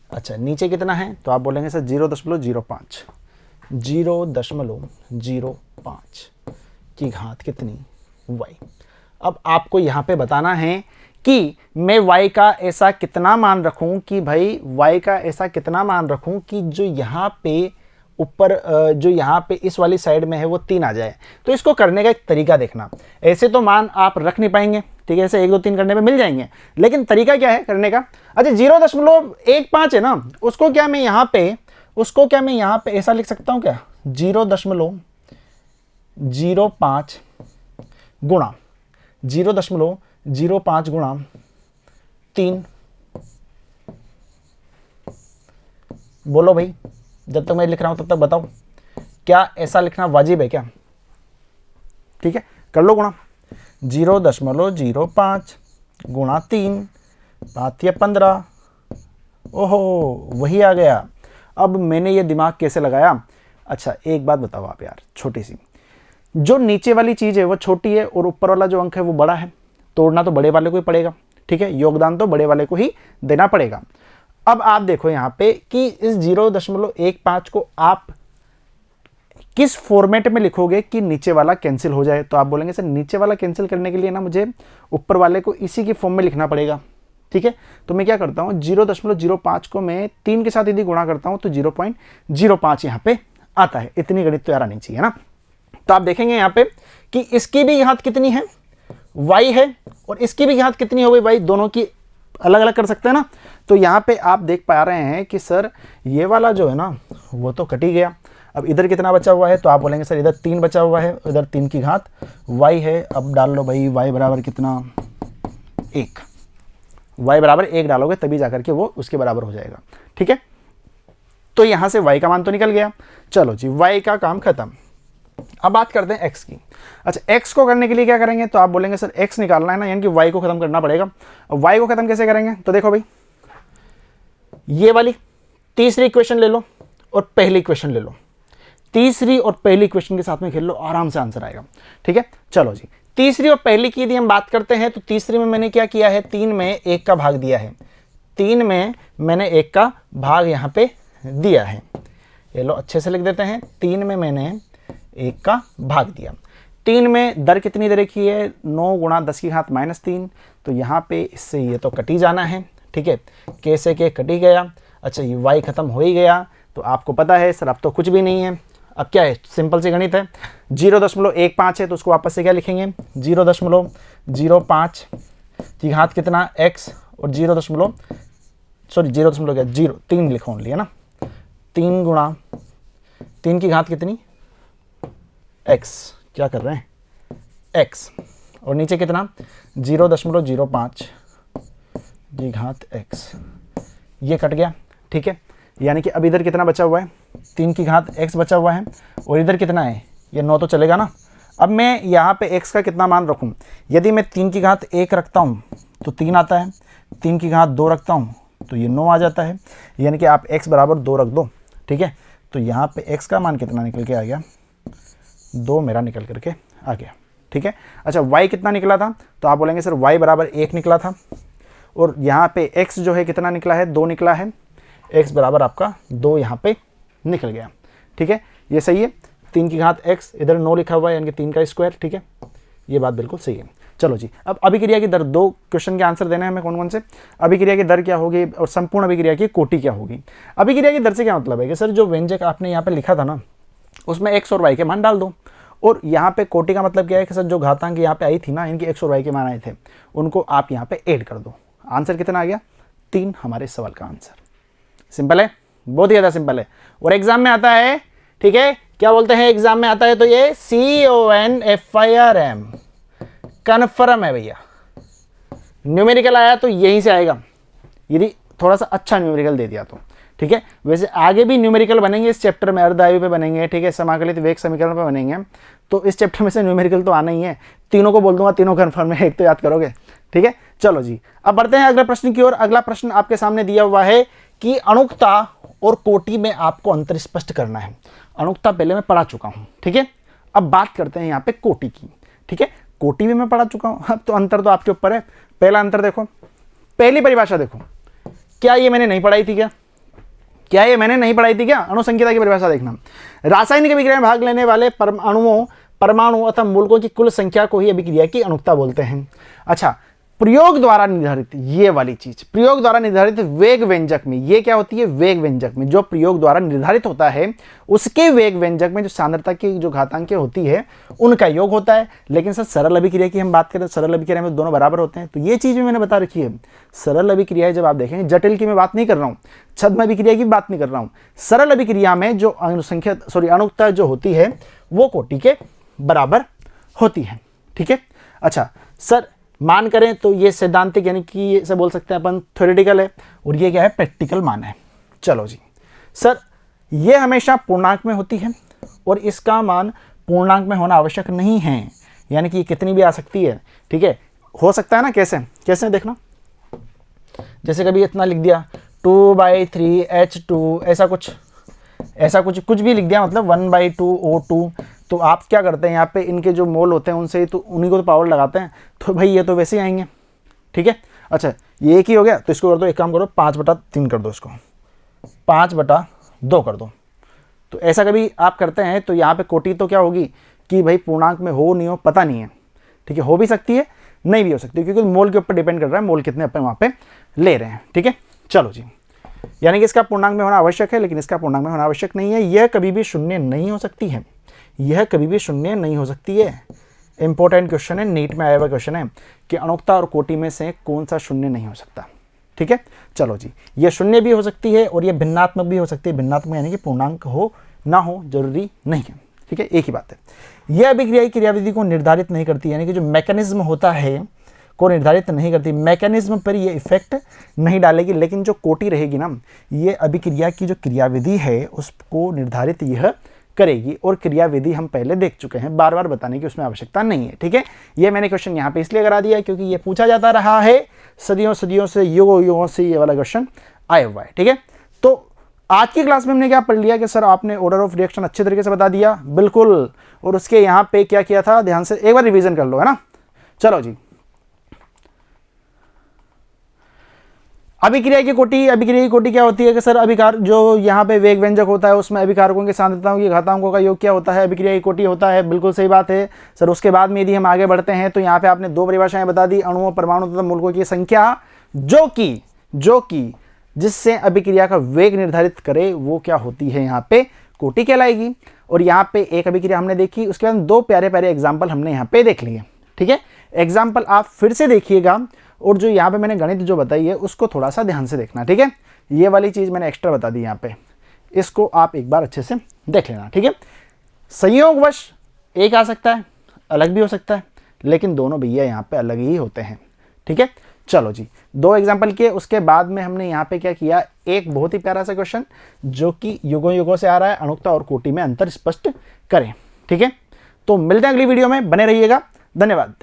अच्छा नीचे कितना है, तो आप बोलेंगे सर 0.05 की घात कितनी Y। अब आपको यहाँ पे बताना है कि मैं Y का ऐसा कितना मान रखूँ कि भाई Y का ऐसा कितना मान रखूँ कि जो यहाँ पे ऊपर जो यहाँ पे इस वाली साइड में है वो 3 आ जाए। तो इसको करने का एक तरीका देखना, ऐसे तो मान आप रख नहीं पाएंगे, ठीक है, ऐसे 1 2 3 करने में मिल जाएंगे, लेकिन तरीका क्या है करने का। अच्छा 0.15 है ना, उसको क्या मैं यहाँ पे ऐसा लिख सकता हूँ क्या, 0.05 गुणा 0.05 गुणा 3। बोलो भाई, जब तक मैं लिख रहा हूं तब तक बताओ, क्या ऐसा लिखना वाजिब है क्या? ठीक है, कर लो गुणा 0.05 गुणा 3, 5 या 15। ओहो वही आ गया। अब मैंने ये दिमाग कैसे लगाया? अच्छा एक बात बताओ आप यार, छोटी सी, जो नीचे वाली चीज़ है वो छोटी है और ऊपर वाला जो अंक है वो बड़ा है, तोड़ना तो बड़े वाले को ही पड़ेगा, ठीक है, योगदान तो बड़े वाले को ही देना पड़ेगा। अब आप देखो यहाँ पे कि इस 0.15 को आप किस फॉर्मेट में लिखोगे कि नीचे वाला कैंसिल हो जाए। तो आप बोलेंगे सर नीचे वाला कैंसिल करने के लिए ना मुझे ऊपर वाले को इसी की फॉर्म में लिखना पड़ेगा, ठीक है। तो मैं क्या करता हूँ, 0.05 को मैं 3 के साथ यदि गुणा करता हूँ तो 0.05 यहाँ पे आता है, इतनी गणित तो यार आनी चाहिए ना। तो आप देखेंगे यहाँ पे कि इसकी भी घात कितनी है, y है, और इसकी भी घात कितनी हो गई y, दोनों की अलग अलग कर सकते हैं ना। तो यहाँ पे आप देख पा रहे हैं कि सर ये वाला जो है ना वो तो कट ही गया। अब इधर कितना बचा हुआ है, तो आप बोलेंगे सर इधर 3 बचा हुआ है, इधर 3 की घात y है। अब डाल लो भाई y बराबर कितना, 1। y बराबर 1 डालोगे तभी जाकर के वो उसके बराबर हो जाएगा, ठीक है। तो यहाँ से y का मान तो निकल गया। चलो जी, y का काम खत्म। अब बात करते हैं x की। अच्छा, x को करने के लिए क्या करेंगे, तो आप बोलेंगे सर x निकालना है ना, यानी कि y को खत्म करना पड़ेगा। अब y को खत्म कैसे करेंगे, तो देखो भाई ये वाली तीसरी इक्वेशन ले लो और पहली इक्वेशन ले लो, तीसरी और पहली इक्वेशन के साथ में खेल लो, आराम से आंसर आएगा, ठीक है। चलो जी, तीसरी और पहली की यदि हम बात करते हैं तो तीसरी में मैंने क्या किया है, 3 में 1 का भाग दिया है, 3 में मैंने 1 का भाग यहाँ पे दिया है। ये लो अच्छे से लिख देते हैं, 3 में मैंने 1 का भाग दिया। 3 में दर कितनी दे रखी है, 9 गुणा 10 की घात -3। तो यहाँ पे इससे ये तो कट ही जाना है, ठीक है, के से के कट ही गया। अच्छा, ये y खत्म हो ही गया। तो आपको पता है सर अब तो कुछ भी नहीं है, अब क्या है, सिंपल सी गणित है। 0.15 है तो उसको वापस से क्या लिखेंगे, 0.05 की घात कितना x, और 0.3 लिखो ओनली, है ना। 3 गुणा 3 की घात कितनी, x, क्या कर रहे हैं, x, और नीचे कितना 0.05 की घात x, ये कट गया, ठीक है। यानी कि अब इधर कितना बचा हुआ है, 3 की घात x बचा हुआ है, और इधर कितना है, ये 9 तो चलेगा ना। अब मैं यहाँ पे x का कितना मान रखूँ, यदि मैं 3 की घात 1 रखता हूँ तो 3 आता है, 3 की घात 2 रखता हूँ तो ये 9 आ जाता है। यानी कि आप x बराबर 2 रख दो, ठीक है। तो यहाँ पे x का मान कितना निकल के आ गया, 2 मेरा निकल करके आ गया, ठीक है। अच्छा, y कितना निकला था, तो आप बोलेंगे सर y बराबर 1 निकला था, और यहाँ पे x जो है कितना निकला है, 2 निकला है, x बराबर आपका 2 यहाँ पे निकल गया, ठीक है। ये सही है, 3 की घात x, इधर 9 लिखा हुआ है यानी कि 3 का स्क्वायर, ठीक है, ये बात बिल्कुल सही है। चलो जी, अब अभिक्रिया की दर, 2 क्वेश्चन के आंसर देने हैं हमें कौन कौन से। अभिक्रिया की दर क्या होगी और संपूर्ण अभिक्रिया की कोटि क्या होगी। अभिक्रिया की दर से क्या मतलब है कि सर जो व्यंजक आपने यहाँ पे लिखा था ना उसमें x और y के मान डाल दो, और यहाँ पे कोटि का मतलब क्या है कि सर जो घातांक यहाँ पे आई थी ना, इनके x और y के मान आए थे, उनको आप यहाँ पे ऐड कर दो। आंसर कितना आ गया, 3 हमारे सवाल का आंसर। सिंपल है, बहुत ही ज़्यादा सिंपल है, और एग्जाम में आता है, ठीक है, क्या बोलते हैं एग्जाम में आता है, तो ये CONFIRM कन्फर्म है भैया। न्यूमेरिकल आया तो यहीं से आएगा, यदि थोड़ा सा अच्छा न्यूमेरिकल दे दिया तो, ठीक है। वैसे आगे भी न्यूमेरिकल बनेंगे इस चैप्टर में, अर्धायु पे बनेंगे, ठीक है, समाकलित वेग समीकरण पे बनेंगे, तो इस चैप्टर में से न्यूमेरिकल तो आना ही है। तीनों को बोल दूंगा, तीनों कन्फर्म है, एक तो याद करोगे, ठीक है। चलो जी, अब बढ़ते हैं अगले प्रश्न की ओर। अगला प्रश्न आपके सामने दिया हुआ है कि अणुकता और कोटि में आपको अंतर स्पष्ट करना है। अणुकता पहले मैं पढ़ा चुका हूं, ठीक है। अब बात करते हैं यहाँ पे कोटि की, ठीक है। कोटि भी मैं पढ़ा चुका हूं, अब तो अंतर तो आपके ऊपर है। पहला अंतर देखो, पहली परिभाषा देखो, क्या ये मैंने नहीं पढ़ाई थी क्या ये मैंने नहीं पढ़ाई थी क्या। अणुसंख्यता की परिभाषा देखना, रासायनिक अभिक्रिया में भाग लेने वाले परमाणु अथवा मूलकों की कुल संख्या को ही अभिक्रिया की अणुकता बोलते हैं। अच्छा, प्रयोग द्वारा निर्धारित, ये वाली चीज, प्रयोग द्वारा निर्धारित वेग व्यंजक में, ये क्या होती है, वेग व्यंजक में जो प्रयोग द्वारा निर्धारित होता है उसके वेग व्यंजक में जो सांद्रता की जो घातांक होती है उनका योग होता है। लेकिन सर सरल अभिक्रिया की हम बात करें, सरल अभिक्रिया में दोनों बराबर होते हैं, तो ये चीज भी मैंने बता रखी है। सरल अभिक्रिया जब आप देखेंगे, जटिल की मैं बात नहीं कर रहा हूँ, छद्म अभिक्रिया की बात नहीं कर रहा हूँ, सरल अभिक्रिया में जो अणुकता जो होती है वो कोटि के बराबर होती है, ठीक है। अच्छा सर, मान करें तो ये सैद्धांतिक यानी कि ये से बोल सकते हैं अपन थ्योरेटिकल है, और ये क्या है, प्रैक्टिकल मान है। चलो जी सर, ये हमेशा पूर्णांक में होती है और इसका मान पूर्णांक में होना आवश्यक नहीं है, यानी कि ये कितनी भी आ सकती है, ठीक है। हो सकता है ना, कैसे कैसे देखना, जैसे कभी इतना लिख दिया 2/3H2, ऐसा कुछ भी लिख दिया, मतलब 1/2O2, तो आप क्या करते हैं यहाँ पे इनके जो मोल होते हैं उनसे तो उन्हीं को तो पावर लगाते हैं, तो भाई ये तो वैसे ही आएंगे, ठीक है। अच्छा, ये एक ही हो गया, तो इसको कर दो, एक काम करो 5/3 कर दो, इसको 5/2 कर दो। तो ऐसा कभी आप करते हैं तो यहाँ पे कोटि तो क्या होगी कि भाई पूर्णांक में हो नहीं हो पता नहीं है, ठीक है। हो भी सकती है, नहीं भी हो सकती है, क्योंकि मोल के ऊपर डिपेंड कर रहा है, मोल कितने अपन वहाँ पे ले रहे हैं, ठीक है। चलो जी, यानी कि इसका पूर्णांक में होना आवश्यक है, लेकिन इसका पूर्णांक में होना आवश्यक नहीं है। यह कभी भी शून्य नहीं हो सकती है, यह कभी भी शून्य नहीं हो सकती है। इंपॉर्टेंट क्वेश्चन है, नीट में आया हुआ क्वेश्चन है कि अणुकता और कोटि में से कौन सा शून्य नहीं हो सकता। ठीक है, चलो जी, यह शून्य भी हो सकती है और यह भिन्नात्मक भी हो सकती है। भिन्नात्मक यानी कि पूर्णांक हो ना हो जरूरी नहीं है। ठीक है, एक ही बात है। यह अभिक्रियाई क्रियाविधि को निर्धारित नहीं करती, यानी कि जो मैकेनिज्म होता है को निर्धारित नहीं करती, मैकेनिज्म पर ये इफेक्ट नहीं डालेगी, लेकिन जो कोटि रहेगी ना, ये अभिक्रिया की जो क्रियाविधि है उसको निर्धारित यह करेगी। और क्रियाविधि हम पहले देख चुके हैं, बार बार बताने की उसमें आवश्यकता नहीं है। ठीक है, ये मैंने क्वेश्चन यहाँ पे इसलिए करा दिया क्योंकि ये पूछा जाता रहा है सदियों सदियों से, युगों युगों से ये वाला क्वेश्चन आया हुआ है। ठीक है, तो आज की क्लास में हमने क्या पढ़ लिया कि सर आपने ऑर्डर ऑफ रिएक्शन अच्छे तरीके से बता दिया, बिल्कुल, और उसके यहाँ पे क्या किया था, ध्यान से एक बार रिवीजन कर लो, है ना। चलो जी, अभिक्रिया की कोटि क्या होती है कि सर अभिकार जो यहाँ पे वेग व्यंजक होता है उसमें अभिकारकों की सांद्रताओं की घातांकों का योग क्या होता है, अभिक्रिया की कोटि होता है। बिल्कुल सही बात है सर। उसके बाद में यदि हम आगे बढ़ते हैं तो यहाँ पे आपने दो परिभाषाएं बता दी, अणुओं, परमाणु तथा मूलकों की संख्या, जो कि जिससे अभिक्रिया का वेग निर्धारित करे वो क्या होती है, यहाँ पे कोटि कहलाएगी। और यहाँ पे एक अभिक्रिया हमने देखी, उसके बाद दो प्यारे प्यारे एग्जाम्पल हमने यहाँ पे देख लिए। ठीक है, एग्जाम्पल आप फिर से देखिएगा और जो यहाँ पे मैंने गणित जो बताई है उसको थोड़ा सा ध्यान से देखना। ठीक है, ये वाली चीज़ मैंने एक्स्ट्रा बता दी यहाँ पे, इसको आप एक बार अच्छे से देख लेना। ठीक है, संयोगवश एक आ सकता है, अलग भी हो सकता है, लेकिन दोनों भैया यहाँ पे अलग ही होते हैं। ठीक है, चलो जी, दो एग्जाम्पल किए, उसके बाद में हमने यहाँ पे क्या किया, एक बहुत ही प्यारा सा क्वेश्चन जो कि युगों युगों से आ रहा है, अणुकता और कोटि में अंतर स्पष्ट करें। ठीक है, तो मिलते हैं अगली वीडियो में, बने रहिएगा, धन्यवाद।